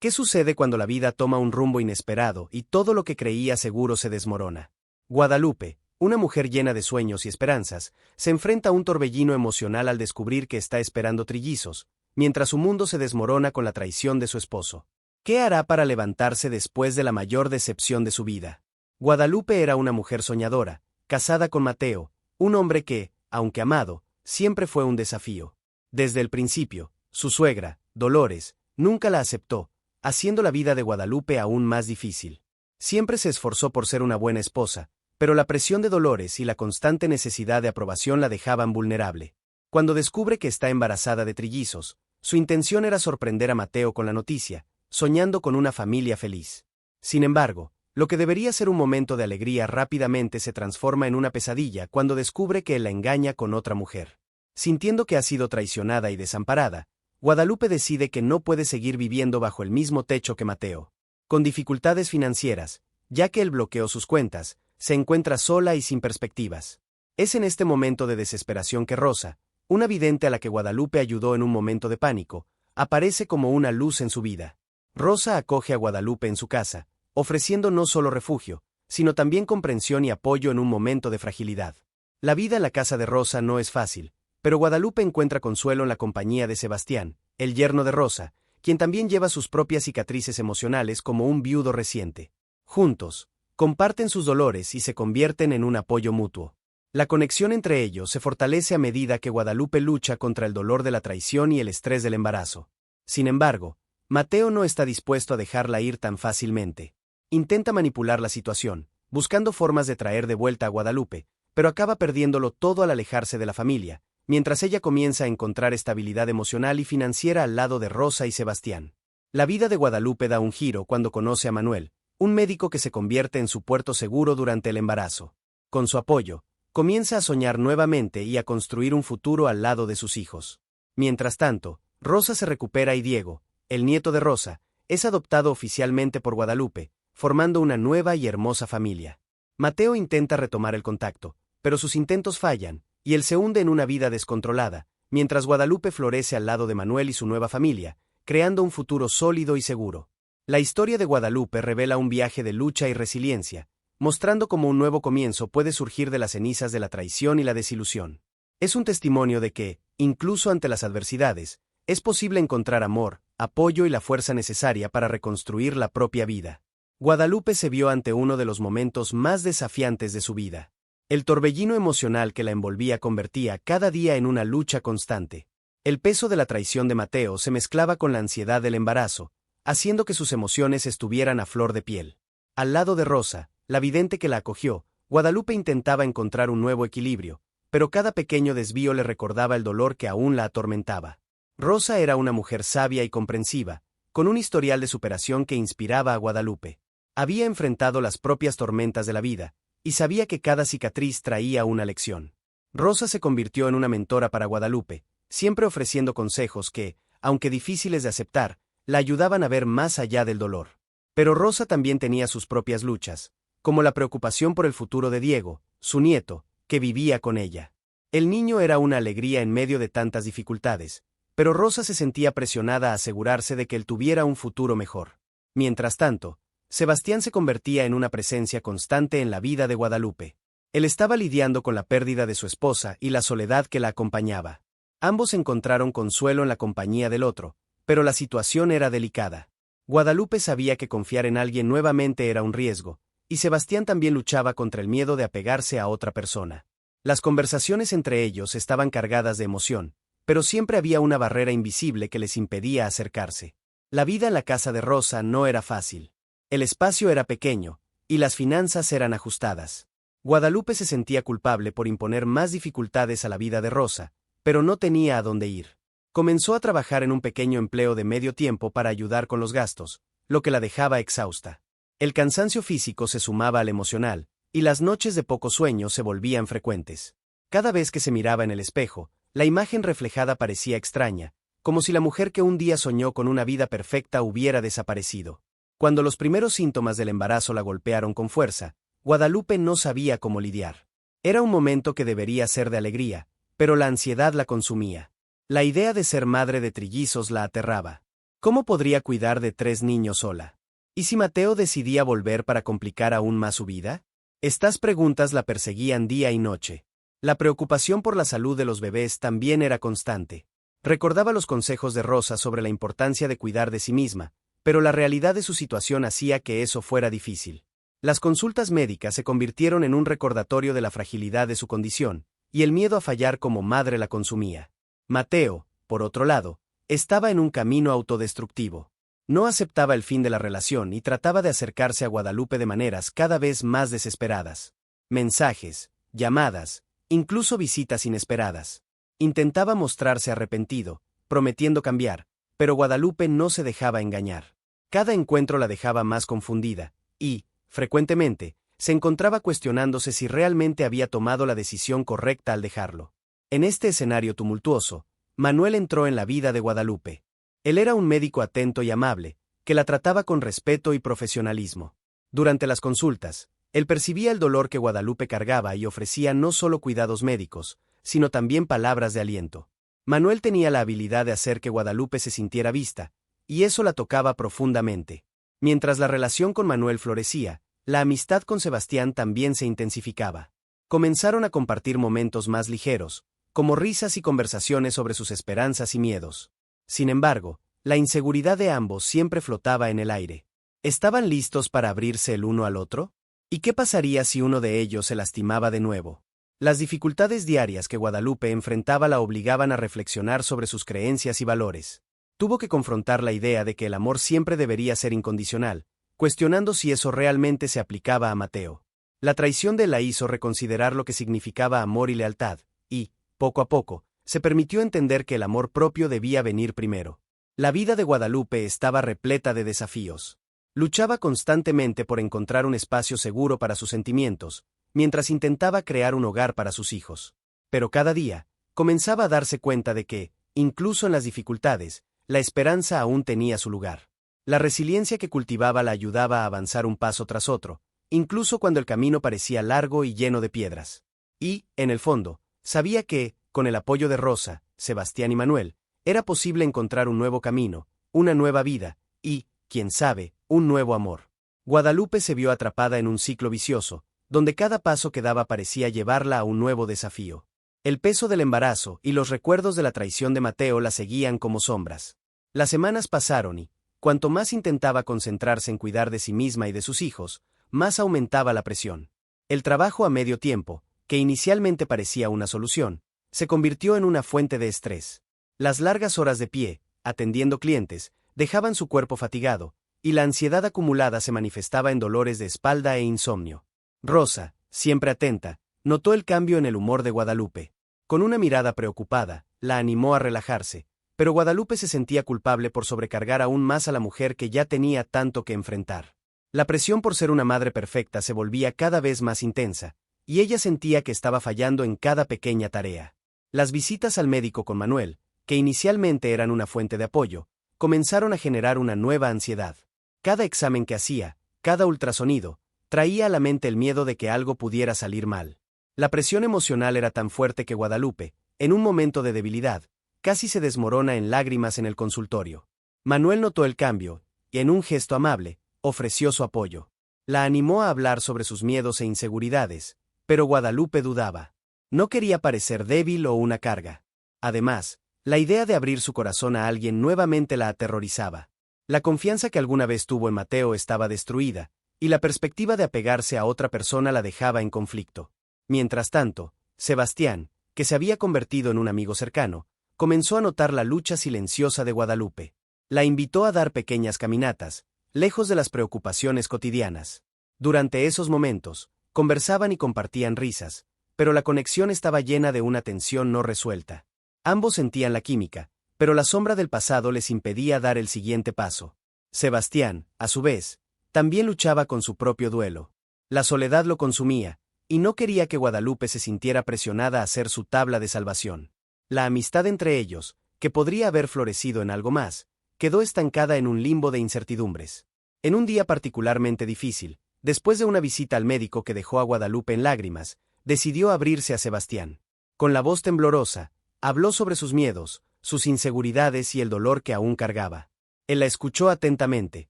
¿Qué sucede cuando la vida toma un rumbo inesperado y todo lo que creía seguro se desmorona? Guadalupe, una mujer llena de sueños y esperanzas, se enfrenta a un torbellino emocional al descubrir que está esperando trillizos, mientras su mundo se desmorona con la traición de su esposo. ¿Qué hará para levantarse después de la mayor decepción de su vida? Guadalupe era una mujer soñadora, casada con Mateo, un hombre que, aunque amado, siempre fue un desafío. Desde el principio, su suegra, Dolores, nunca la aceptó, haciendo la vida de Guadalupe aún más difícil. Siempre se esforzó por ser una buena esposa, pero la presión de Dolores y la constante necesidad de aprobación la dejaban vulnerable. Cuando descubre que está embarazada de trillizos, su intención era sorprender a Mateo con la noticia, soñando con una familia feliz. Sin embargo, lo que debería ser un momento de alegría rápidamente se transforma en una pesadilla cuando descubre que él la engaña con otra mujer. Sintiendo que ha sido traicionada y desamparada, Guadalupe decide que no puede seguir viviendo bajo el mismo techo que Mateo. Con dificultades financieras, ya que él bloqueó sus cuentas, se encuentra sola y sin perspectivas. Es en este momento de desesperación que Rosa, una vidente a la que Guadalupe ayudó en un momento de pánico, aparece como una luz en su vida. Rosa acoge a Guadalupe en su casa, ofreciendo no solo refugio, sino también comprensión y apoyo en un momento de fragilidad. La vida en la casa de Rosa no es fácil, pero Guadalupe encuentra consuelo en la compañía de Sebastián, el yerno de Rosa, quien también lleva sus propias cicatrices emocionales como un viudo reciente. Juntos, comparten sus dolores y se convierten en un apoyo mutuo. La conexión entre ellos se fortalece a medida que Guadalupe lucha contra el dolor de la traición y el estrés del embarazo. Sin embargo, Mateo no está dispuesto a dejarla ir tan fácilmente. Intenta manipular la situación, buscando formas de traer de vuelta a Guadalupe, pero acaba perdiéndolo todo al alejarse de la familia, mientras ella comienza a encontrar estabilidad emocional y financiera al lado de Rosa y Sebastián. La vida de Guadalupe da un giro cuando conoce a Manuel, un médico que se convierte en su puerto seguro durante el embarazo. Con su apoyo, comienza a soñar nuevamente y a construir un futuro al lado de sus hijos. Mientras tanto, Rosa se recupera y Diego, el nieto de Rosa, es adoptado oficialmente por Guadalupe, formando una nueva y hermosa familia. Mateo intenta retomar el contacto, pero sus intentos fallan, y él se hunde en una vida descontrolada, mientras Guadalupe florece al lado de Manuel y su nueva familia, creando un futuro sólido y seguro. La historia de Guadalupe revela un viaje de lucha y resiliencia, mostrando cómo un nuevo comienzo puede surgir de las cenizas de la traición y la desilusión. Es un testimonio de que, incluso ante las adversidades, es posible encontrar amor, apoyo y la fuerza necesaria para reconstruir la propia vida. Guadalupe se vio ante uno de los momentos más desafiantes de su vida. El torbellino emocional que la envolvía convertía cada día en una lucha constante. El peso de la traición de Mateo se mezclaba con la ansiedad del embarazo, haciendo que sus emociones estuvieran a flor de piel. Al lado de Rosa, la vidente que la acogió, Guadalupe intentaba encontrar un nuevo equilibrio, pero cada pequeño desvío le recordaba el dolor que aún la atormentaba. Rosa era una mujer sabia y comprensiva, con un historial de superación que inspiraba a Guadalupe. Había enfrentado las propias tormentas de la vida, y sabía que cada cicatriz traía una lección. Rosa se convirtió en una mentora para Guadalupe, siempre ofreciendo consejos que, aunque difíciles de aceptar, la ayudaban a ver más allá del dolor. Pero Rosa también tenía sus propias luchas, como la preocupación por el futuro de Diego, su nieto, que vivía con ella. El niño era una alegría en medio de tantas dificultades, pero Rosa se sentía presionada a asegurarse de que él tuviera un futuro mejor. Mientras tanto, Sebastián se convertía en una presencia constante en la vida de Guadalupe. Él estaba lidiando con la pérdida de su esposa y la soledad que la acompañaba. Ambos encontraron consuelo en la compañía del otro, pero la situación era delicada. Guadalupe sabía que confiar en alguien nuevamente era un riesgo, y Sebastián también luchaba contra el miedo de apegarse a otra persona. Las conversaciones entre ellos estaban cargadas de emoción, pero siempre había una barrera invisible que les impedía acercarse. La vida en la casa de Rosa no era fácil. El espacio era pequeño, y las finanzas eran ajustadas. Guadalupe se sentía culpable por imponer más dificultades a la vida de Rosa, pero no tenía a dónde ir. Comenzó a trabajar en un pequeño empleo de medio tiempo para ayudar con los gastos, lo que la dejaba exhausta. El cansancio físico se sumaba al emocional, y las noches de poco sueño se volvían frecuentes. Cada vez que se miraba en el espejo, la imagen reflejada parecía extraña, como si la mujer que un día soñó con una vida perfecta hubiera desaparecido. Cuando los primeros síntomas del embarazo la golpearon con fuerza, Guadalupe no sabía cómo lidiar. Era un momento que debería ser de alegría, pero la ansiedad la consumía. La idea de ser madre de trillizos la aterraba. ¿Cómo podría cuidar de 3 niños sola? ¿Y si Mateo decidía volver para complicar aún más su vida? Estas preguntas la perseguían día y noche. La preocupación por la salud de los bebés también era constante. Recordaba los consejos de Rosa sobre la importancia de cuidar de sí misma, pero la realidad de su situación hacía que eso fuera difícil. Las consultas médicas se convirtieron en un recordatorio de la fragilidad de su condición, y el miedo a fallar como madre la consumía. Mateo, por otro lado, estaba en un camino autodestructivo. No aceptaba el fin de la relación y trataba de acercarse a Guadalupe de maneras cada vez más desesperadas. Mensajes, llamadas, incluso visitas inesperadas. Intentaba mostrarse arrepentido, prometiendo cambiar, pero Guadalupe no se dejaba engañar. Cada encuentro la dejaba más confundida, y, frecuentemente, se encontraba cuestionándose si realmente había tomado la decisión correcta al dejarlo. En este escenario tumultuoso, Manuel entró en la vida de Guadalupe. Él era un médico atento y amable, que la trataba con respeto y profesionalismo. Durante las consultas, él percibía el dolor que Guadalupe cargaba y ofrecía no solo cuidados médicos, sino también palabras de aliento. Manuel tenía la habilidad de hacer que Guadalupe se sintiera vista, y eso la tocaba profundamente. Mientras la relación con Manuel florecía, la amistad con Sebastián también se intensificaba. Comenzaron a compartir momentos más ligeros, como risas y conversaciones sobre sus esperanzas y miedos. Sin embargo, la inseguridad de ambos siempre flotaba en el aire. ¿Estaban listos para abrirse el uno al otro? ¿Y qué pasaría si uno de ellos se lastimaba de nuevo? Las dificultades diarias que Guadalupe enfrentaba la obligaban a reflexionar sobre sus creencias y valores. Tuvo que confrontar la idea de que el amor siempre debería ser incondicional, cuestionando si eso realmente se aplicaba a Mateo. La traición de él la hizo reconsiderar lo que significaba amor y lealtad, y, poco a poco, se permitió entender que el amor propio debía venir primero. La vida de Guadalupe estaba repleta de desafíos. Luchaba constantemente por encontrar un espacio seguro para sus sentimientos, mientras intentaba crear un hogar para sus hijos. Pero cada día, comenzaba a darse cuenta de que, incluso en las dificultades, la esperanza aún tenía su lugar. La resiliencia que cultivaba la ayudaba a avanzar un paso tras otro, incluso cuando el camino parecía largo y lleno de piedras. Y, en el fondo, sabía que, con el apoyo de Rosa, Sebastián y Manuel, era posible encontrar un nuevo camino, una nueva vida, y, quién sabe, un nuevo amor. Guadalupe se vio atrapada en un ciclo vicioso, donde cada paso que daba parecía llevarla a un nuevo desafío. El peso del embarazo y los recuerdos de la traición de Mateo la seguían como sombras. Las semanas pasaron y, cuanto más intentaba concentrarse en cuidar de sí misma y de sus hijos, más aumentaba la presión. El trabajo a medio tiempo, que inicialmente parecía una solución, se convirtió en una fuente de estrés. Las largas horas de pie, atendiendo clientes, dejaban su cuerpo fatigado, y la ansiedad acumulada se manifestaba en dolores de espalda e insomnio. Rosa, siempre atenta, notó el cambio en el humor de Guadalupe. Con una mirada preocupada, la animó a relajarse, pero Guadalupe se sentía culpable por sobrecargar aún más a la mujer que ya tenía tanto que enfrentar. La presión por ser una madre perfecta se volvía cada vez más intensa, y ella sentía que estaba fallando en cada pequeña tarea. Las visitas al médico con Manuel, que inicialmente eran una fuente de apoyo, comenzaron a generar una nueva ansiedad. Cada examen que hacía, cada ultrasonido, traía a la mente el miedo de que algo pudiera salir mal. La presión emocional era tan fuerte que Guadalupe, en un momento de debilidad, casi se desmorona en lágrimas en el consultorio. Manuel notó el cambio, y en un gesto amable, ofreció su apoyo. La animó a hablar sobre sus miedos e inseguridades, pero Guadalupe dudaba. No quería parecer débil o una carga. Además, la idea de abrir su corazón a alguien nuevamente la aterrorizaba. La confianza que alguna vez tuvo en Mateo estaba destruida, y la perspectiva de apegarse a otra persona la dejaba en conflicto. Mientras tanto, Sebastián, que se había convertido en un amigo cercano, comenzó a notar la lucha silenciosa de Guadalupe. La invitó a dar pequeñas caminatas, lejos de las preocupaciones cotidianas. Durante esos momentos, conversaban y compartían risas, pero la conexión estaba llena de una tensión no resuelta. Ambos sentían la química, pero la sombra del pasado les impedía dar el siguiente paso. Sebastián, a su vez, también luchaba con su propio duelo. La soledad lo consumía, y no quería que Guadalupe se sintiera presionada a ser su tabla de salvación. La amistad entre ellos, que podría haber florecido en algo más, quedó estancada en un limbo de incertidumbres. En un día particularmente difícil, después de una visita al médico que dejó a Guadalupe en lágrimas, decidió abrirse a Sebastián. Con la voz temblorosa, habló sobre sus miedos, sus inseguridades y el dolor que aún cargaba. Él la escuchó atentamente,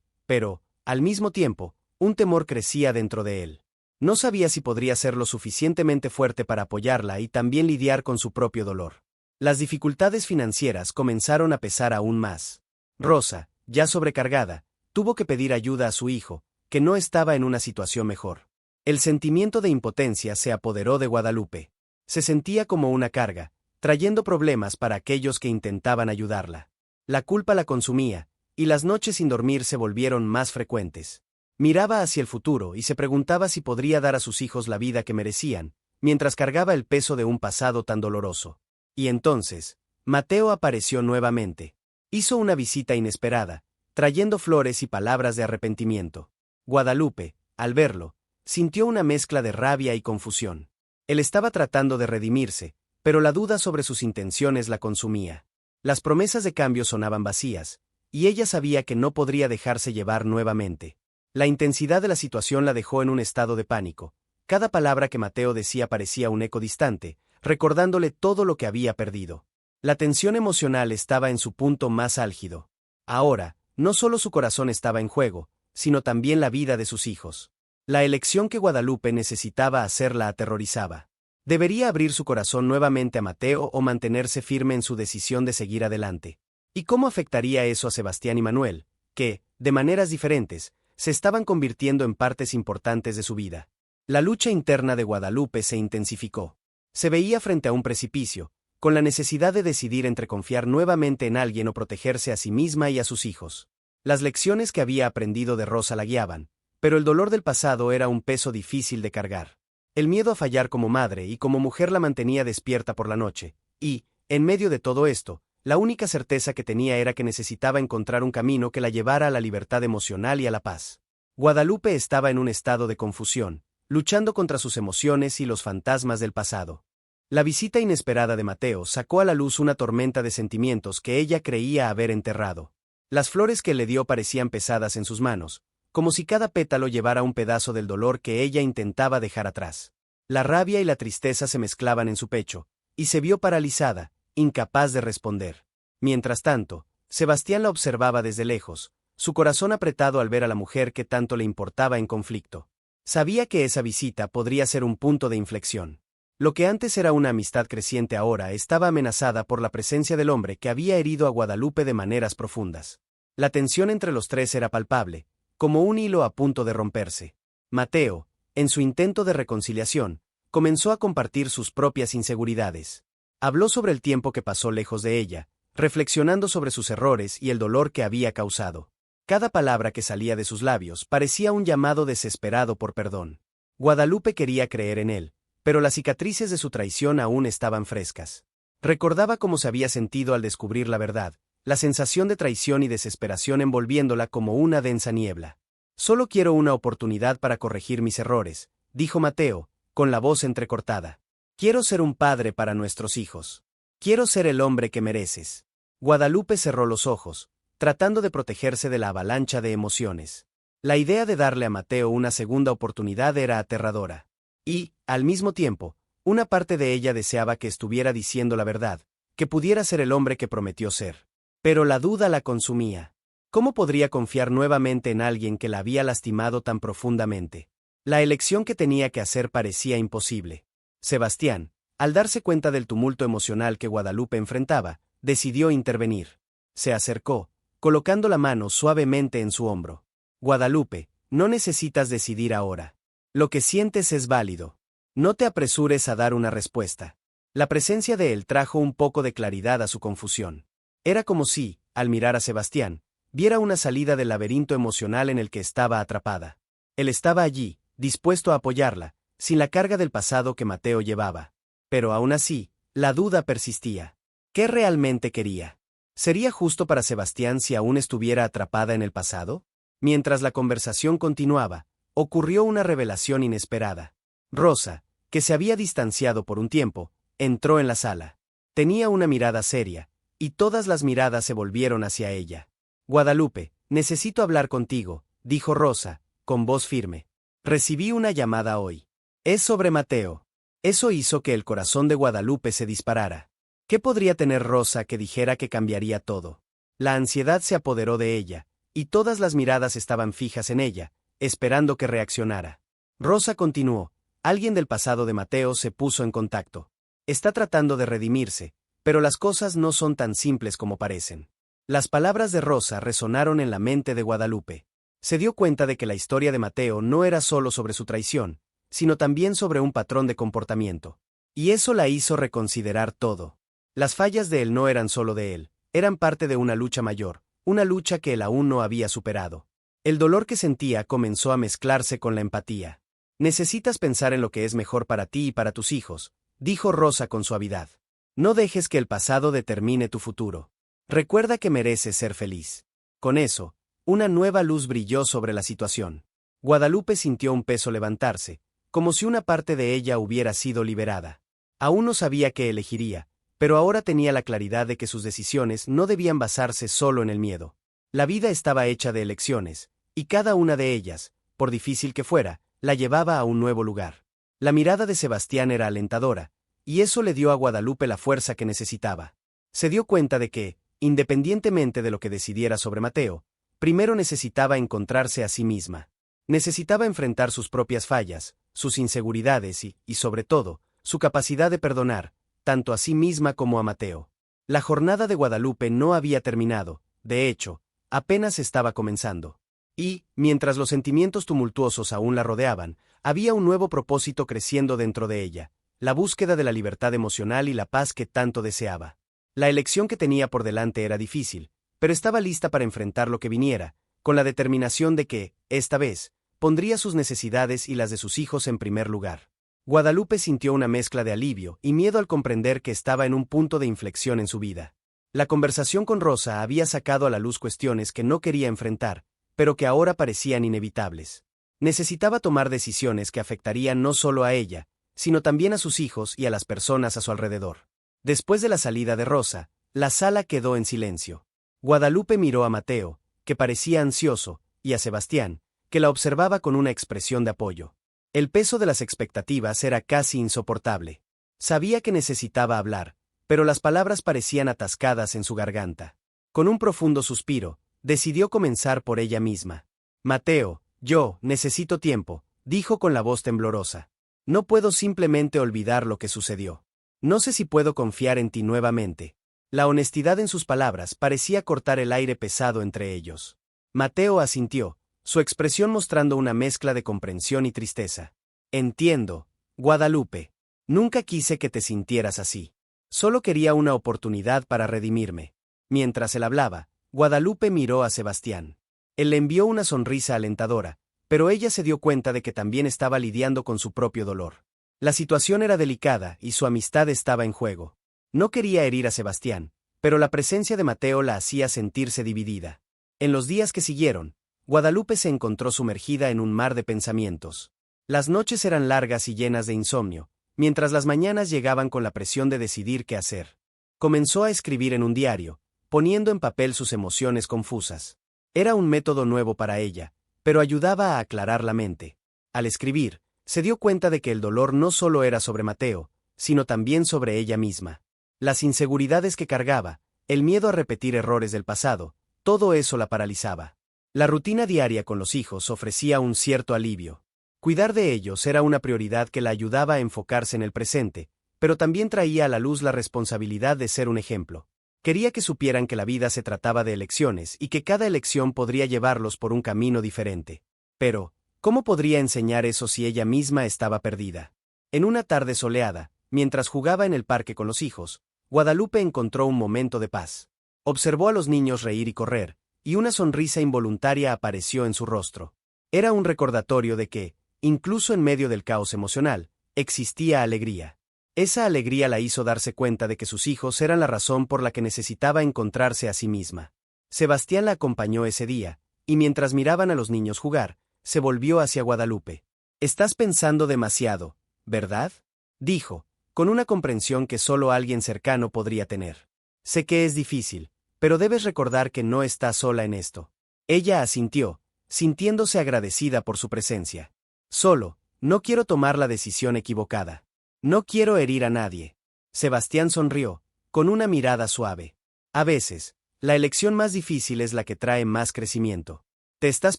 pero, al mismo tiempo, un temor crecía dentro de él. No sabía si podría ser lo suficientemente fuerte para apoyarla y también lidiar con su propio dolor. Las dificultades financieras comenzaron a pesar aún más. Rosa, ya sobrecargada, tuvo que pedir ayuda a su hijo, que no estaba en una situación mejor. El sentimiento de impotencia se apoderó de Guadalupe. Se sentía como una carga, trayendo problemas para aquellos que intentaban ayudarla. La culpa la consumía, y las noches sin dormir se volvieron más frecuentes. Miraba hacia el futuro y se preguntaba si podría dar a sus hijos la vida que merecían, mientras cargaba el peso de un pasado tan doloroso. Y entonces, Mateo apareció nuevamente. Hizo una visita inesperada, trayendo flores y palabras de arrepentimiento. Guadalupe, al verlo, sintió una mezcla de rabia y confusión. Él estaba tratando de redimirse, pero la duda sobre sus intenciones la consumía. Las promesas de cambio sonaban vacías, y ella sabía que no podría dejarse llevar nuevamente. La intensidad de la situación la dejó en un estado de pánico. Cada palabra que Mateo decía parecía un eco distante, recordándole todo lo que había perdido. La tensión emocional estaba en su punto más álgido. Ahora, no solo su corazón estaba en juego, sino también la vida de sus hijos. La elección que Guadalupe necesitaba hacer la aterrorizaba. ¿Debería abrir su corazón nuevamente a Mateo o mantenerse firme en su decisión de seguir adelante? ¿Y cómo afectaría eso a Sebastián y Manuel, que, de maneras diferentes, se estaban convirtiendo en partes importantes de su vida? La lucha interna de Guadalupe se intensificó. Se veía frente a un precipicio, con la necesidad de decidir entre confiar nuevamente en alguien o protegerse a sí misma y a sus hijos. Las lecciones que había aprendido de Rosa la guiaban, pero el dolor del pasado era un peso difícil de cargar. El miedo a fallar como madre y como mujer la mantenía despierta por la noche, y, en medio de todo esto, la única certeza que tenía era que necesitaba encontrar un camino que la llevara a la libertad emocional y a la paz. Guadalupe estaba en un estado de confusión, luchando contra sus emociones y los fantasmas del pasado. La visita inesperada de Mateo sacó a la luz una tormenta de sentimientos que ella creía haber enterrado. Las flores que le dio parecían pesadas en sus manos, como si cada pétalo llevara un pedazo del dolor que ella intentaba dejar atrás. La rabia y la tristeza se mezclaban en su pecho, y se vio paralizada, incapaz de responder. Mientras tanto, Sebastián la observaba desde lejos, su corazón apretado al ver a la mujer que tanto le importaba en conflicto. Sabía que esa visita podría ser un punto de inflexión. Lo que antes era una amistad creciente ahora estaba amenazada por la presencia del hombre que había herido a Guadalupe de maneras profundas. La tensión entre los tres era palpable, como un hilo a punto de romperse. Mateo, en su intento de reconciliación, comenzó a compartir sus propias inseguridades. Habló sobre el tiempo que pasó lejos de ella, reflexionando sobre sus errores y el dolor que había causado. Cada palabra que salía de sus labios parecía un llamado desesperado por perdón. Guadalupe quería creer en él, pero las cicatrices de su traición aún estaban frescas. Recordaba cómo se había sentido al descubrir la verdad, la sensación de traición y desesperación envolviéndola como una densa niebla. Solo quiero una oportunidad para corregir mis errores, dijo Mateo, con la voz entrecortada. Quiero ser un padre para nuestros hijos. Quiero ser el hombre que mereces. Guadalupe cerró los ojos, tratando de protegerse de la avalancha de emociones. La idea de darle a Mateo una segunda oportunidad era aterradora. Y, al mismo tiempo, una parte de ella deseaba que estuviera diciendo la verdad, que pudiera ser el hombre que prometió ser. Pero la duda la consumía. ¿Cómo podría confiar nuevamente en alguien que la había lastimado tan profundamente? La elección que tenía que hacer parecía imposible. Sebastián, al darse cuenta del tumulto emocional que Guadalupe enfrentaba, decidió intervenir. Se acercó, colocando la mano suavemente en su hombro. Guadalupe, no necesitas decidir ahora. Lo que sientes es válido. No te apresures a dar una respuesta. La presencia de él trajo un poco de claridad a su confusión. Era como si, al mirar a Sebastián, viera una salida del laberinto emocional en el que estaba atrapada. Él estaba allí, dispuesto a apoyarla, sin la carga del pasado que Mateo llevaba. Pero aún así, la duda persistía. ¿Qué realmente quería? ¿Sería justo para Sebastián si aún estuviera atrapada en el pasado? Mientras la conversación continuaba, ocurrió una revelación inesperada. Rosa, que se había distanciado por un tiempo, entró en la sala. Tenía una mirada seria, y todas las miradas se volvieron hacia ella. Guadalupe, necesito hablar contigo, dijo Rosa, con voz firme. Recibí una llamada hoy. Es sobre Mateo. Eso hizo que el corazón de Guadalupe se disparara. ¿Qué podría tener Rosa que dijera que cambiaría todo? La ansiedad se apoderó de ella, y todas las miradas estaban fijas en ella, esperando que reaccionara. Rosa continuó: alguien del pasado de Mateo se puso en contacto. Está tratando de redimirse, pero las cosas no son tan simples como parecen. Las palabras de Rosa resonaron en la mente de Guadalupe. Se dio cuenta de que la historia de Mateo no era solo sobre su traición, sino también sobre un patrón de comportamiento. Y eso la hizo reconsiderar todo. Las fallas de él no eran solo de él, eran parte de una lucha mayor, una lucha que él aún no había superado. El dolor que sentía comenzó a mezclarse con la empatía. Necesitas pensar en lo que es mejor para ti y para tus hijos, dijo Rosa con suavidad. No dejes que el pasado determine tu futuro. Recuerda que mereces ser feliz. Con eso, una nueva luz brilló sobre la situación. Guadalupe sintió un peso levantarse, como si una parte de ella hubiera sido liberada. Aún no sabía qué elegiría, pero ahora tenía la claridad de que sus decisiones no debían basarse solo en el miedo. La vida estaba hecha de elecciones, y cada una de ellas, por difícil que fuera, la llevaba a un nuevo lugar. La mirada de Sebastián era alentadora, y eso le dio a Guadalupe la fuerza que necesitaba. Se dio cuenta de que, independientemente de lo que decidiera sobre Mateo, primero necesitaba encontrarse a sí misma. Necesitaba enfrentar sus propias fallas, sus inseguridades y, sobre todo, su capacidad de perdonar, tanto a sí misma como a Mateo. La jornada de Guadalupe no había terminado, de hecho, apenas estaba comenzando. Y, mientras los sentimientos tumultuosos aún la rodeaban, había un nuevo propósito creciendo dentro de ella, la búsqueda de la libertad emocional y la paz que tanto deseaba. La elección que tenía por delante era difícil, pero estaba lista para enfrentar lo que viniera, con la determinación de que, esta vez, pondría sus necesidades y las de sus hijos en primer lugar. Guadalupe sintió una mezcla de alivio y miedo al comprender que estaba en un punto de inflexión en su vida. La conversación con Rosa había sacado a la luz cuestiones que no quería enfrentar, pero que ahora parecían inevitables. Necesitaba tomar decisiones que afectarían no solo a ella, sino también a sus hijos y a las personas a su alrededor. Después de la salida de Rosa, la sala quedó en silencio. Guadalupe miró a Mateo, que parecía ansioso, y a Sebastián, que la observaba con una expresión de apoyo. El peso de las expectativas era casi insoportable. Sabía que necesitaba hablar, pero las palabras parecían atascadas en su garganta. Con un profundo suspiro, decidió comenzar por ella misma. Mateo, yo necesito tiempo, dijo con la voz temblorosa. No puedo simplemente olvidar lo que sucedió. No sé si puedo confiar en ti nuevamente. La honestidad en sus palabras parecía cortar el aire pesado entre ellos. Mateo asintió, su expresión mostrando una mezcla de comprensión y tristeza. Entiendo, Guadalupe. Nunca quise que te sintieras así. Solo quería una oportunidad para redimirme. Mientras él hablaba, Guadalupe miró a Sebastián. Él le envió una sonrisa alentadora, pero ella se dio cuenta de que también estaba lidiando con su propio dolor. La situación era delicada y su amistad estaba en juego. No quería herir a Sebastián, pero la presencia de Mateo la hacía sentirse dividida. En los días que siguieron, Guadalupe se encontró sumergida en un mar de pensamientos. Las noches eran largas y llenas de insomnio, mientras las mañanas llegaban con la presión de decidir qué hacer. Comenzó a escribir en un diario, poniendo en papel sus emociones confusas. Era un método nuevo para ella, pero ayudaba a aclarar la mente. Al escribir, se dio cuenta de que el dolor no solo era sobre Mateo, sino también sobre ella misma. Las inseguridades que cargaba, el miedo a repetir errores del pasado, todo eso la paralizaba. La rutina diaria con los hijos ofrecía un cierto alivio. Cuidar de ellos era una prioridad que la ayudaba a enfocarse en el presente, pero también traía a la luz la responsabilidad de ser un ejemplo. Quería que supieran que la vida se trataba de elecciones y que cada elección podría llevarlos por un camino diferente. Pero, ¿cómo podría enseñar eso si ella misma estaba perdida? En una tarde soleada, mientras jugaba en el parque con los hijos, Guadalupe encontró un momento de paz. Observó a los niños reír y correr, y una sonrisa involuntaria apareció en su rostro. Era un recordatorio de que, incluso en medio del caos emocional, existía alegría. Esa alegría la hizo darse cuenta de que sus hijos eran la razón por la que necesitaba encontrarse a sí misma. Sebastián la acompañó ese día, y mientras miraban a los niños jugar, se volvió hacia Guadalupe. «Estás pensando demasiado, ¿verdad?», dijo, con una comprensión que solo alguien cercano podría tener. «Sé que es difícil, pero debes recordar que no estás sola en esto». Ella asintió, sintiéndose agradecida por su presencia. «Solo, no quiero tomar la decisión equivocada. No quiero herir a nadie». Sebastián sonrió, con una mirada suave. «A veces, La elección más difícil es la que trae más crecimiento. Te estás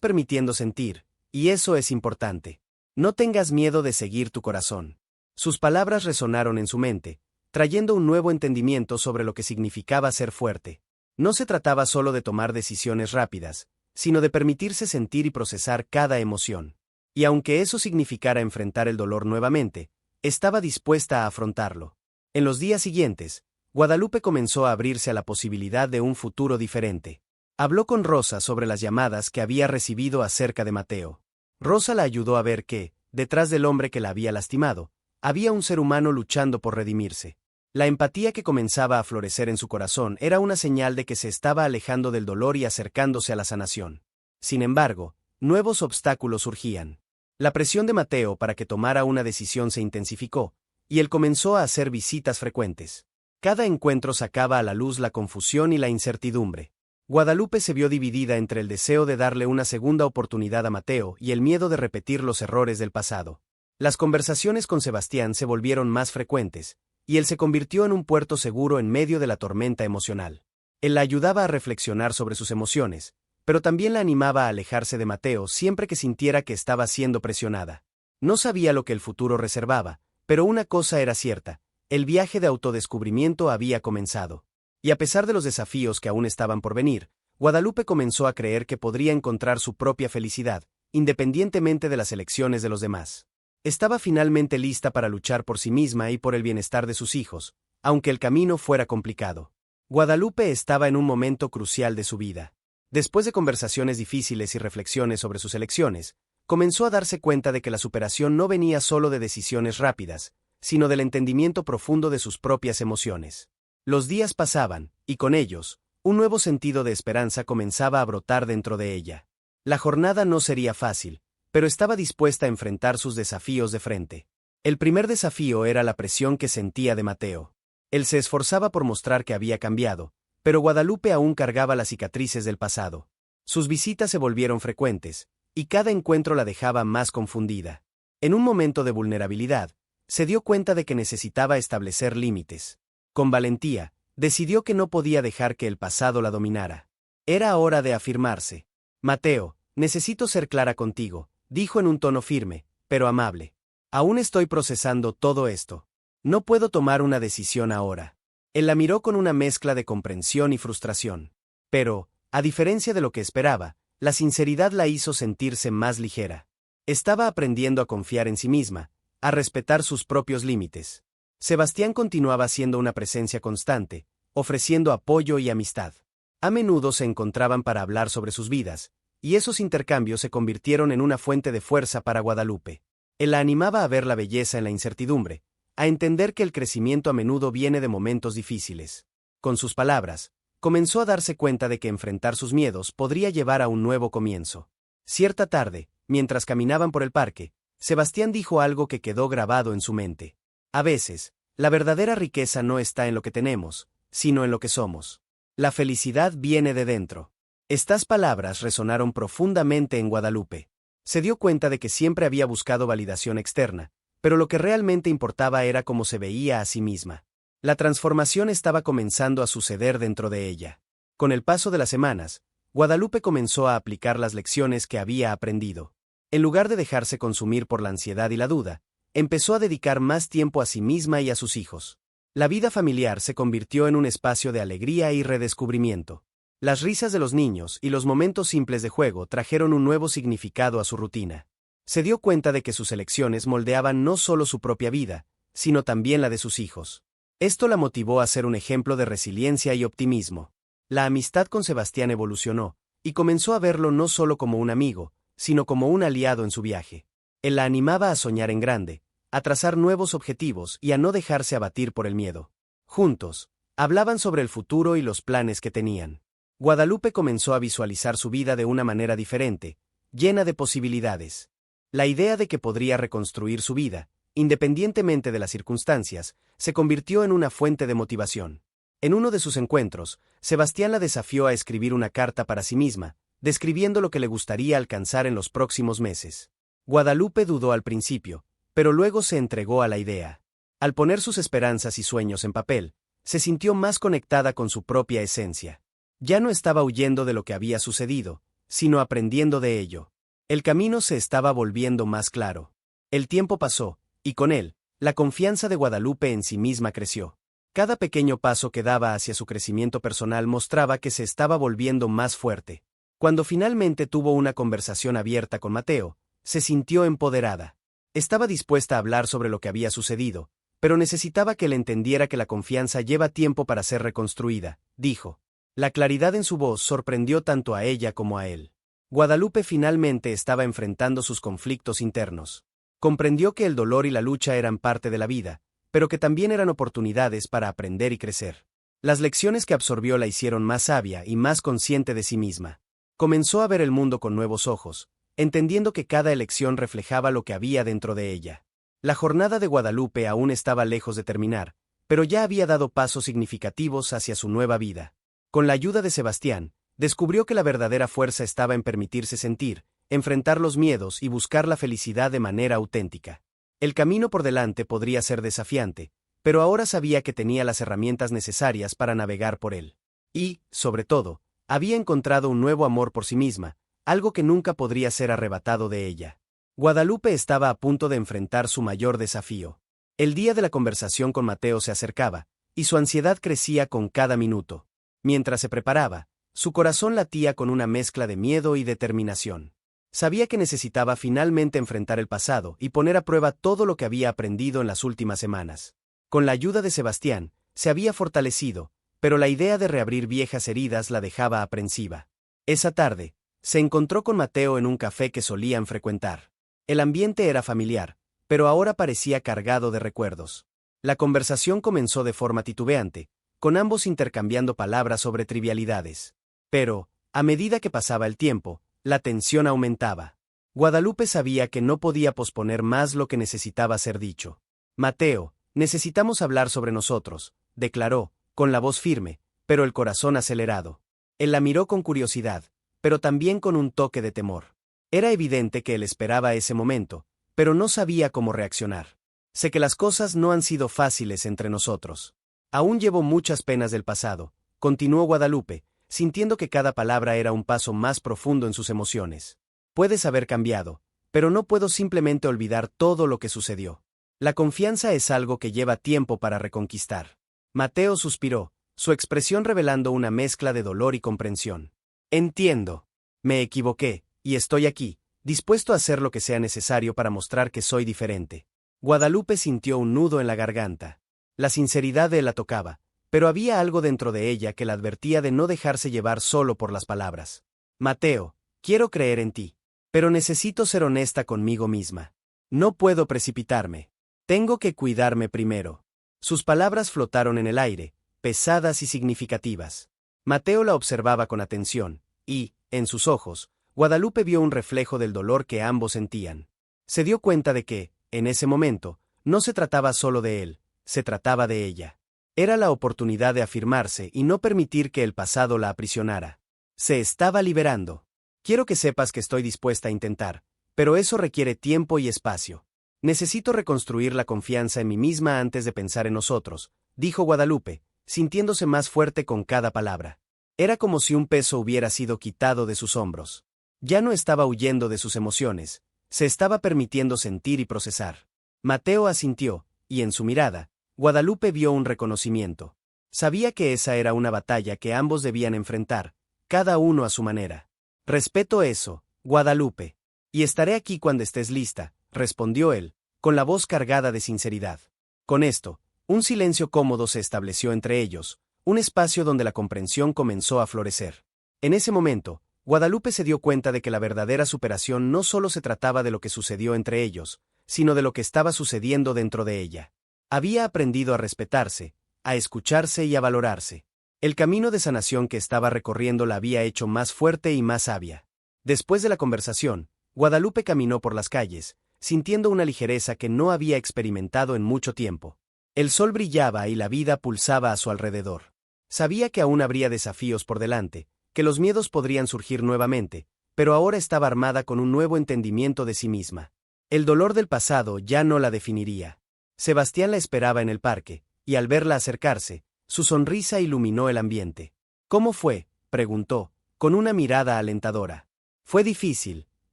permitiendo sentir, y eso es importante. No tengas miedo de seguir tu corazón. Sus palabras resonaron en su mente, trayendo un nuevo entendimiento sobre lo que significaba ser fuerte. No se trataba solo de tomar decisiones rápidas, sino de permitirse sentir y procesar cada emoción. Y aunque eso significara enfrentar el dolor nuevamente, estaba dispuesta a afrontarlo. En los días siguientes, Guadalupe comenzó a abrirse a la posibilidad de un futuro diferente. Habló con Rosa sobre las llamadas que había recibido acerca de Mateo. Rosa la ayudó a ver que, detrás del hombre que la había lastimado, había un ser humano luchando por redimirse. La empatía que comenzaba a florecer en su corazón era una señal de que se estaba alejando del dolor y acercándose a la sanación. Sin embargo, nuevos obstáculos surgían. La presión de Mateo para que tomara una decisión se intensificó, y él comenzó a hacer visitas frecuentes. Cada encuentro sacaba a la luz la confusión y la incertidumbre. Guadalupe se vio dividida entre el deseo de darle una segunda oportunidad a Mateo y el miedo de repetir los errores del pasado. Las conversaciones con Sebastián se volvieron más frecuentes, y él se convirtió en un puerto seguro en medio de la tormenta emocional. Él la ayudaba a reflexionar sobre sus emociones, pero también la animaba a alejarse de Mateo siempre que sintiera que estaba siendo presionada. No sabía lo que el futuro reservaba, pero una cosa era cierta: el viaje de autodescubrimiento había comenzado. Y a pesar de los desafíos que aún estaban por venir, Guadalupe comenzó a creer que podría encontrar su propia felicidad, independientemente de las elecciones de los demás. Estaba finalmente lista para luchar por sí misma y por el bienestar de sus hijos, aunque el camino fuera complicado. Guadalupe estaba en un momento crucial de su vida. Después de conversaciones difíciles y reflexiones sobre sus elecciones, comenzó a darse cuenta de que la superación no venía solo de decisiones rápidas, sino del entendimiento profundo de sus propias emociones. Los días pasaban, y con ellos, un nuevo sentido de esperanza comenzaba a brotar dentro de ella. La jornada no sería fácil, pero estaba dispuesta a enfrentar sus desafíos de frente. El primer desafío era la presión que sentía de Mateo. Él se esforzaba por mostrar que había cambiado, pero Guadalupe aún cargaba las cicatrices del pasado. Sus visitas se volvieron frecuentes, y cada encuentro la dejaba más confundida. En un momento de vulnerabilidad, se dio cuenta de que necesitaba establecer límites. Con valentía, decidió que no podía dejar que el pasado la dominara. Era hora de afirmarse. Mateo, necesito ser clara contigo, dijo en un tono firme, pero amable. Aún estoy procesando todo esto. No puedo tomar una decisión ahora. Él la miró con una mezcla de comprensión y frustración. Pero, a diferencia de lo que esperaba, la sinceridad la hizo sentirse más ligera. Estaba aprendiendo a confiar en sí misma, a respetar sus propios límites. Sebastián continuaba siendo una presencia constante, ofreciendo apoyo y amistad. A menudo se encontraban para hablar sobre sus vidas, y esos intercambios se convirtieron en una fuente de fuerza para Guadalupe. Él la animaba a ver la belleza en la incertidumbre, a entender que el crecimiento a menudo viene de momentos difíciles. Con sus palabras, comenzó a darse cuenta de que enfrentar sus miedos podría llevar a un nuevo comienzo. Cierta tarde, mientras caminaban por el parque, Sebastián dijo algo que quedó grabado en su mente. A veces, la verdadera riqueza no está en lo que tenemos, sino en lo que somos. La felicidad viene de dentro. Estas palabras resonaron profundamente en Guadalupe. Se dio cuenta de que siempre había buscado validación externa, pero lo que realmente importaba era cómo se veía a sí misma. La transformación estaba comenzando a suceder dentro de ella. Con el paso de las semanas, Guadalupe comenzó a aplicar las lecciones que había aprendido. En lugar de dejarse consumir por la ansiedad y la duda, empezó a dedicar más tiempo a sí misma y a sus hijos. La vida familiar se convirtió en un espacio de alegría y redescubrimiento. Las risas de los niños y los momentos simples de juego trajeron un nuevo significado a su rutina. Se dio cuenta de que sus elecciones moldeaban no solo su propia vida, sino también la de sus hijos. Esto la motivó a ser un ejemplo de resiliencia y optimismo. La amistad con Sebastián evolucionó, y comenzó a verlo no solo como un amigo, sino como un aliado en su viaje. Él la animaba a soñar en grande, a trazar nuevos objetivos y a no dejarse abatir por el miedo. Juntos, hablaban sobre el futuro y los planes que tenían. Guadalupe comenzó a visualizar su vida de una manera diferente, llena de posibilidades. La idea de que podría reconstruir su vida, independientemente de las circunstancias, se convirtió en una fuente de motivación. En uno de sus encuentros, Sebastián la desafió a escribir una carta para sí misma, describiendo lo que le gustaría alcanzar en los próximos meses. Guadalupe dudó al principio, pero luego se entregó a la idea. Al poner sus esperanzas y sueños en papel, se sintió más conectada con su propia esencia. Ya no estaba huyendo de lo que había sucedido, sino aprendiendo de ello. El camino se estaba volviendo más claro. El tiempo pasó, y con él, la confianza de Guadalupe en sí misma creció. Cada pequeño paso que daba hacia su crecimiento personal mostraba que se estaba volviendo más fuerte. Cuando finalmente tuvo una conversación abierta con Mateo, se sintió empoderada. Estaba dispuesta a hablar sobre lo que había sucedido, pero necesitaba que él entendiera que la confianza lleva tiempo para ser reconstruida, dijo. La claridad en su voz sorprendió tanto a ella como a él. Guadalupe finalmente estaba enfrentando sus conflictos internos. Comprendió que el dolor y la lucha eran parte de la vida, pero que también eran oportunidades para aprender y crecer. Las lecciones que absorbió la hicieron más sabia y más consciente de sí misma. Comenzó a ver el mundo con nuevos ojos, entendiendo que cada elección reflejaba lo que había dentro de ella. La jornada de Guadalupe aún estaba lejos de terminar, pero ya había dado pasos significativos hacia su nueva vida. Con la ayuda de Sebastián, descubrió que la verdadera fuerza estaba en permitirse sentir, enfrentar los miedos y buscar la felicidad de manera auténtica. El camino por delante podría ser desafiante, pero ahora sabía que tenía las herramientas necesarias para navegar por él. Y, sobre todo, había encontrado un nuevo amor por sí misma, algo que nunca podría ser arrebatado de ella. Guadalupe estaba a punto de enfrentar su mayor desafío. El día de la conversación con Mateo se acercaba, y su ansiedad crecía con cada minuto. Mientras se preparaba, su corazón latía con una mezcla de miedo y determinación. Sabía que necesitaba finalmente enfrentar el pasado y poner a prueba todo lo que había aprendido en las últimas semanas. Con la ayuda de Sebastián, se había fortalecido, pero la idea de reabrir viejas heridas la dejaba aprensiva. Esa tarde, se encontró con Mateo en un café que solían frecuentar. El ambiente era familiar, pero ahora parecía cargado de recuerdos. La conversación comenzó de forma titubeante, con ambos intercambiando palabras sobre trivialidades. Pero, a medida que pasaba el tiempo, la tensión aumentaba. Guadalupe sabía que no podía posponer más lo que necesitaba ser dicho. Mateo, necesitamos hablar sobre nosotros, declaró, con la voz firme, pero el corazón acelerado. Él la miró con curiosidad, pero también con un toque de temor. Era evidente que él esperaba ese momento, pero no sabía cómo reaccionar. Sé que las cosas no han sido fáciles entre nosotros. Aún llevo muchas penas del pasado, continuó Guadalupe, sintiendo que cada palabra era un paso más profundo en sus emociones. Puedes haber cambiado, pero no puedo simplemente olvidar todo lo que sucedió. La confianza es algo que lleva tiempo para reconquistar. Mateo suspiró, su expresión revelando una mezcla de dolor y comprensión. Entiendo. Me equivoqué, y estoy aquí, dispuesto a hacer lo que sea necesario para mostrar que soy diferente. Guadalupe sintió un nudo en la garganta. La sinceridad de él la tocaba, pero había algo dentro de ella que la advertía de no dejarse llevar solo por las palabras. Mateo, quiero creer en ti, pero necesito ser honesta conmigo misma. No puedo precipitarme. Tengo que cuidarme primero. Sus palabras flotaron en el aire, pesadas y significativas. Mateo la observaba con atención, y, en sus ojos, Guadalupe vio un reflejo del dolor que ambos sentían. Se dio cuenta de que, en ese momento, no se trataba solo de él, se trataba de ella. Era la oportunidad de afirmarse y no permitir que el pasado la aprisionara. Se estaba liberando. Quiero que sepas que estoy dispuesta a intentar, pero eso requiere tiempo y espacio. Necesito reconstruir la confianza en mí misma antes de pensar en nosotros, dijo Guadalupe, sintiéndose más fuerte con cada palabra. Era como si un peso hubiera sido quitado de sus hombros. Ya no estaba huyendo de sus emociones, se estaba permitiendo sentir y procesar. Mateo asintió, y en su mirada, Guadalupe vio un reconocimiento. Sabía que esa era una batalla que ambos debían enfrentar, cada uno a su manera. Respeto eso, Guadalupe. Y estaré aquí cuando estés lista, respondió él, con la voz cargada de sinceridad. Con esto, un silencio cómodo se estableció entre ellos, un espacio donde la comprensión comenzó a florecer. En ese momento, Guadalupe se dio cuenta de que la verdadera superación no solo se trataba de lo que sucedió entre ellos, sino de lo que estaba sucediendo dentro de ella. Había aprendido a respetarse, a escucharse y a valorarse. El camino de sanación que estaba recorriendo la había hecho más fuerte y más sabia. Después de la conversación, Guadalupe caminó por las calles, sintiendo una ligereza que no había experimentado en mucho tiempo. El sol brillaba y la vida pulsaba a su alrededor. Sabía que aún habría desafíos por delante, que los miedos podrían surgir nuevamente, pero ahora estaba armada con un nuevo entendimiento de sí misma. El dolor del pasado ya no la definiría. Sebastián la esperaba en el parque, y al verla acercarse, su sonrisa iluminó el ambiente. ¿Cómo fue? preguntó, con una mirada alentadora. Fue difícil,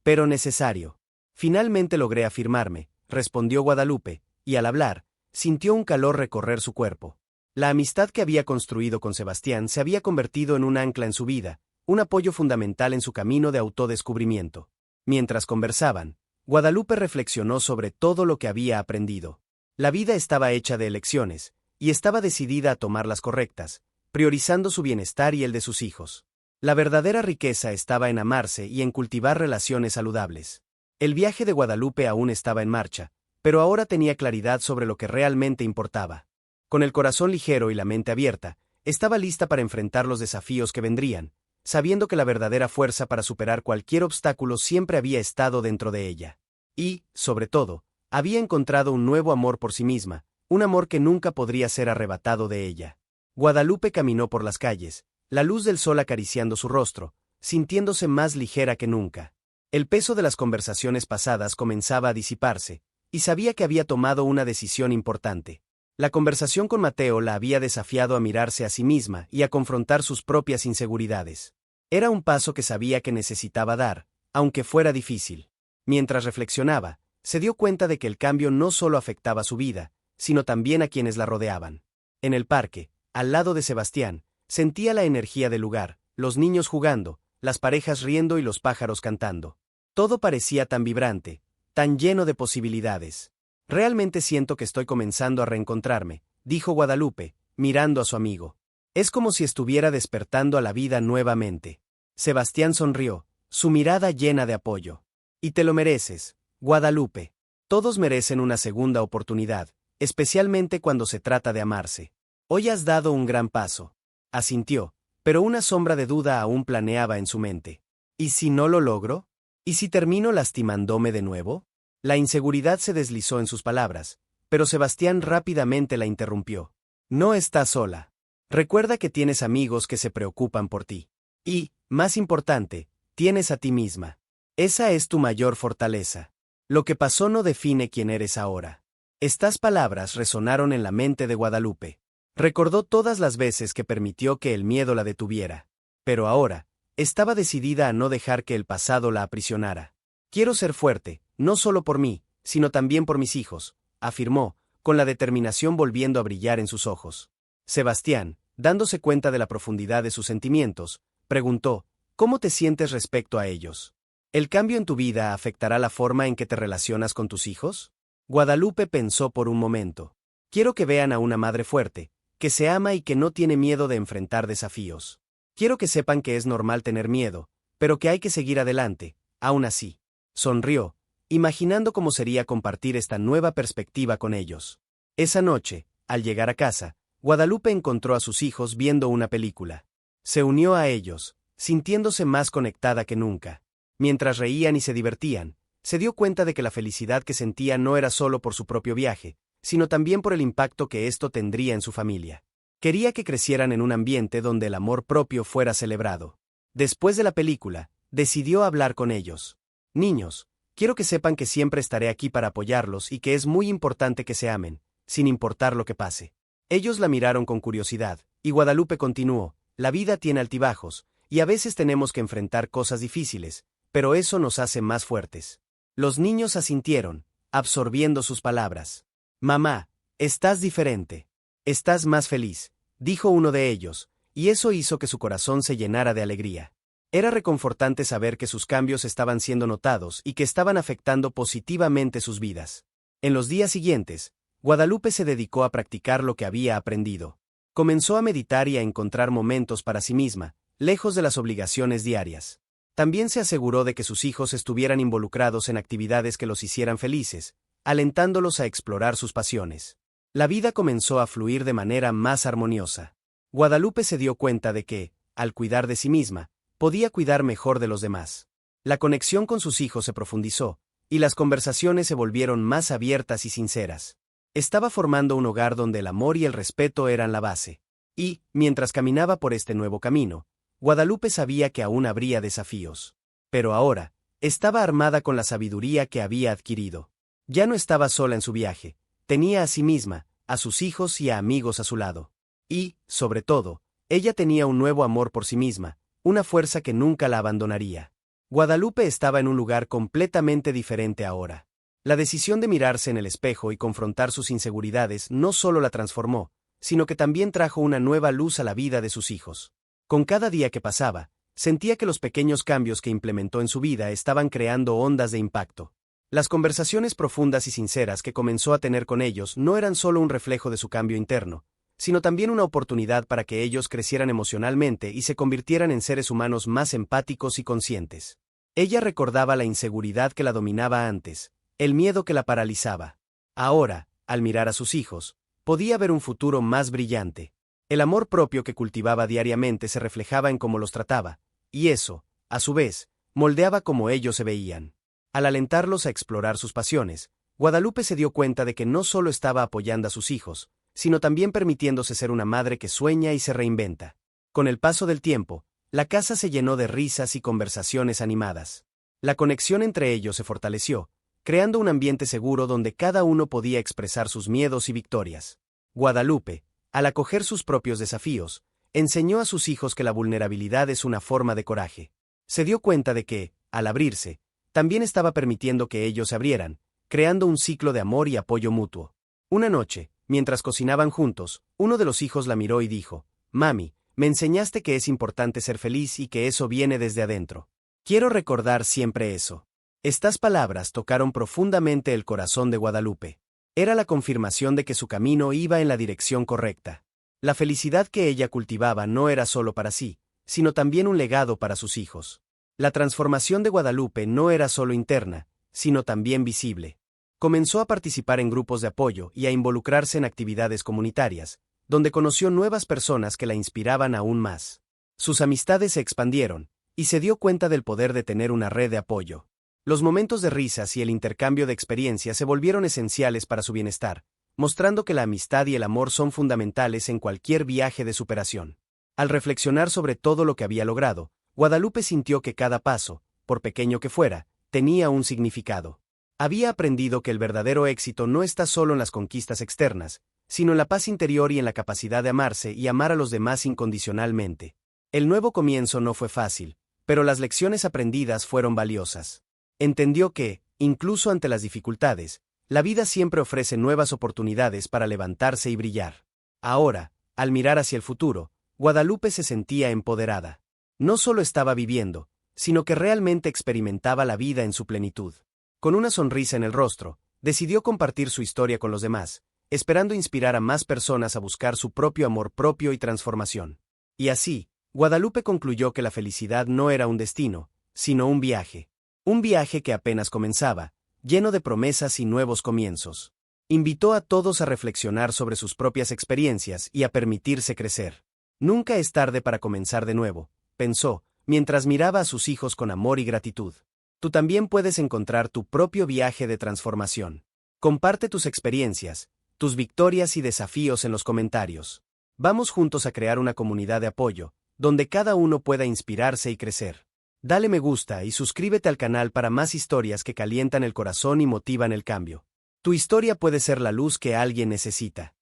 pero necesario. Finalmente logré afirmarme, respondió Guadalupe, y al hablar, sintió un calor recorrer su cuerpo. La amistad que había construido con Sebastián se había convertido en un ancla en su vida, un apoyo fundamental en su camino de autodescubrimiento. Mientras conversaban, Guadalupe reflexionó sobre todo lo que había aprendido. La vida estaba hecha de elecciones, y estaba decidida a tomar las correctas, priorizando su bienestar y el de sus hijos. La verdadera riqueza estaba en amarse y en cultivar relaciones saludables. El viaje de Guadalupe aún estaba en marcha, pero ahora tenía claridad sobre lo que realmente importaba. Con el corazón ligero y la mente abierta, estaba lista para enfrentar los desafíos que vendrían, sabiendo que la verdadera fuerza para superar cualquier obstáculo siempre había estado dentro de ella. Y, sobre todo, había encontrado un nuevo amor por sí misma, un amor que nunca podría ser arrebatado de ella. Guadalupe caminó por las calles, la luz del sol acariciando su rostro, sintiéndose más ligera que nunca. El peso de las conversaciones pasadas comenzaba a disiparse, y sabía que había tomado una decisión importante. La conversación con Mateo la había desafiado a mirarse a sí misma y a confrontar sus propias inseguridades. Era un paso que sabía que necesitaba dar, aunque fuera difícil. Mientras reflexionaba, se dio cuenta de que el cambio no solo afectaba su vida, sino también a quienes la rodeaban. En el parque, al lado de Sebastián, sentía la energía del lugar, los niños jugando, las parejas riendo y los pájaros cantando. Todo parecía tan vibrante, tan lleno de posibilidades. Realmente siento que estoy comenzando a reencontrarme, dijo Guadalupe, mirando a su amigo. Es como si estuviera despertando a la vida nuevamente. Sebastián sonrió, su mirada llena de apoyo. Y te lo mereces, Guadalupe. Todos merecen una segunda oportunidad, especialmente cuando se trata de amarse. Hoy has dado un gran paso. Asintió, pero una sombra de duda aún planeaba en su mente. ¿Y si no lo logro? ¿Y si termino lastimándome de nuevo? La inseguridad se deslizó en sus palabras, pero Sebastián rápidamente la interrumpió. No estás sola. Recuerda que tienes amigos que se preocupan por ti. Y, más importante, tienes a ti misma. Esa es tu mayor fortaleza. Lo que pasó no define quién eres ahora. Estas palabras resonaron en la mente de Guadalupe. Recordó todas las veces que permitió que el miedo la detuviera. Pero ahora, estaba decidida a no dejar que el pasado la aprisionara. Quiero ser fuerte, no solo por mí, sino también por mis hijos, afirmó, con la determinación volviendo a brillar en sus ojos. Sebastián, dándose cuenta de la profundidad de sus sentimientos, preguntó, ¿cómo te sientes respecto a ellos? ¿El cambio en tu vida afectará la forma en que te relacionas con tus hijos? Guadalupe pensó por un momento. Quiero que vean a una madre fuerte, que se ama y que no tiene miedo de enfrentar desafíos. Quiero que sepan que es normal tener miedo, pero que hay que seguir adelante, aún así. Sonrió, imaginando cómo sería compartir esta nueva perspectiva con ellos. Esa noche, al llegar a casa, Guadalupe encontró a sus hijos viendo una película. Se unió a ellos, sintiéndose más conectada que nunca. Mientras reían y se divertían, se dio cuenta de que la felicidad que sentía no era solo por su propio viaje, sino también por el impacto que esto tendría en su familia. Quería que crecieran en un ambiente donde el amor propio fuera celebrado. Después de la película, decidió hablar con ellos. Niños, quiero que sepan que siempre estaré aquí para apoyarlos y que es muy importante que se amen, sin importar lo que pase. Ellos la miraron con curiosidad, y Guadalupe continuó, la vida tiene altibajos, y a veces tenemos que enfrentar cosas difíciles, pero eso nos hace más fuertes. Los niños asintieron, absorbiendo sus palabras. Mamá, estás diferente. Estás más feliz, dijo uno de ellos, y eso hizo que su corazón se llenara de alegría. Era reconfortante saber que sus cambios estaban siendo notados y que estaban afectando positivamente sus vidas. En los días siguientes, Guadalupe se dedicó a practicar lo que había aprendido. Comenzó a meditar y a encontrar momentos para sí misma, lejos de las obligaciones diarias. También se aseguró de que sus hijos estuvieran involucrados en actividades que los hicieran felices, alentándolos a explorar sus pasiones. La vida comenzó a fluir de manera más armoniosa. Guadalupe se dio cuenta de que, al cuidar de sí misma, podía cuidar mejor de los demás. La conexión con sus hijos se profundizó, y las conversaciones se volvieron más abiertas y sinceras. Estaba formando un hogar donde el amor y el respeto eran la base. Y, mientras caminaba por este nuevo camino, Guadalupe sabía que aún habría desafíos. Pero ahora, estaba armada con la sabiduría que había adquirido. Ya no estaba sola en su viaje, tenía a sí misma, a sus hijos y a amigos a su lado. Y, sobre todo, ella tenía un nuevo amor por sí misma, una fuerza que nunca la abandonaría. Guadalupe estaba en un lugar completamente diferente ahora. La decisión de mirarse en el espejo y confrontar sus inseguridades no solo la transformó, sino que también trajo una nueva luz a la vida de sus hijos. Con cada día que pasaba, sentía que los pequeños cambios que implementó en su vida estaban creando ondas de impacto. Las conversaciones profundas y sinceras que comenzó a tener con ellos no eran solo un reflejo de su cambio interno, sino también una oportunidad para que ellos crecieran emocionalmente y se convirtieran en seres humanos más empáticos y conscientes. Ella recordaba la inseguridad que la dominaba antes, el miedo que la paralizaba. Ahora, al mirar a sus hijos, podía ver un futuro más brillante. El amor propio que cultivaba diariamente se reflejaba en cómo los trataba, y eso, a su vez, moldeaba cómo ellos se veían. Al alentarlos a explorar sus pasiones, Guadalupe se dio cuenta de que no solo estaba apoyando a sus hijos, sino también permitiéndose ser una madre que sueña y se reinventa. Con el paso del tiempo, la casa se llenó de risas y conversaciones animadas. La conexión entre ellos se fortaleció, creando un ambiente seguro donde cada uno podía expresar sus miedos y victorias. Guadalupe, al acoger sus propios desafíos, enseñó a sus hijos que la vulnerabilidad es una forma de coraje. Se dio cuenta de que, al abrirse, también estaba permitiendo que ellos se abrieran, creando un ciclo de amor y apoyo mutuo. Una noche, mientras cocinaban juntos, uno de los hijos la miró y dijo: «Mami, me enseñaste que es importante ser feliz y que eso viene desde adentro. Quiero recordar siempre eso». Estas palabras tocaron profundamente el corazón de Guadalupe. Era la confirmación de que su camino iba en la dirección correcta. La felicidad que ella cultivaba no era solo para sí, sino también un legado para sus hijos. La transformación de Guadalupe no era solo interna, sino también visible. Comenzó a participar en grupos de apoyo y a involucrarse en actividades comunitarias, donde conoció nuevas personas que la inspiraban aún más. Sus amistades se expandieron, y se dio cuenta del poder de tener una red de apoyo. Los momentos de risas y el intercambio de experiencias se volvieron esenciales para su bienestar, mostrando que la amistad y el amor son fundamentales en cualquier viaje de superación. Al reflexionar sobre todo lo que había logrado, Guadalupe sintió que cada paso, por pequeño que fuera, tenía un significado. Había aprendido que el verdadero éxito no está solo en las conquistas externas, sino en la paz interior y en la capacidad de amarse y amar a los demás incondicionalmente. El nuevo comienzo no fue fácil, pero las lecciones aprendidas fueron valiosas. Entendió que, incluso ante las dificultades, la vida siempre ofrece nuevas oportunidades para levantarse y brillar. Ahora, al mirar hacia el futuro, Guadalupe se sentía empoderada. No solo estaba viviendo, sino que realmente experimentaba la vida en su plenitud. Con una sonrisa en el rostro, decidió compartir su historia con los demás, esperando inspirar a más personas a buscar su propio amor propio y transformación. Y así, Guadalupe concluyó que la felicidad no era un destino, sino un viaje. Un viaje que apenas comenzaba, lleno de promesas y nuevos comienzos. Invitó a todos a reflexionar sobre sus propias experiencias y a permitirse crecer. Nunca es tarde para comenzar de nuevo, pensó, mientras miraba a sus hijos con amor y gratitud. Tú también puedes encontrar tu propio viaje de transformación. Comparte tus experiencias, tus victorias y desafíos en los comentarios. Vamos juntos a crear una comunidad de apoyo, donde cada uno pueda inspirarse y crecer. Dale me gusta y suscríbete al canal para más historias que calientan el corazón y motivan el cambio. Tu historia puede ser la luz que alguien necesita.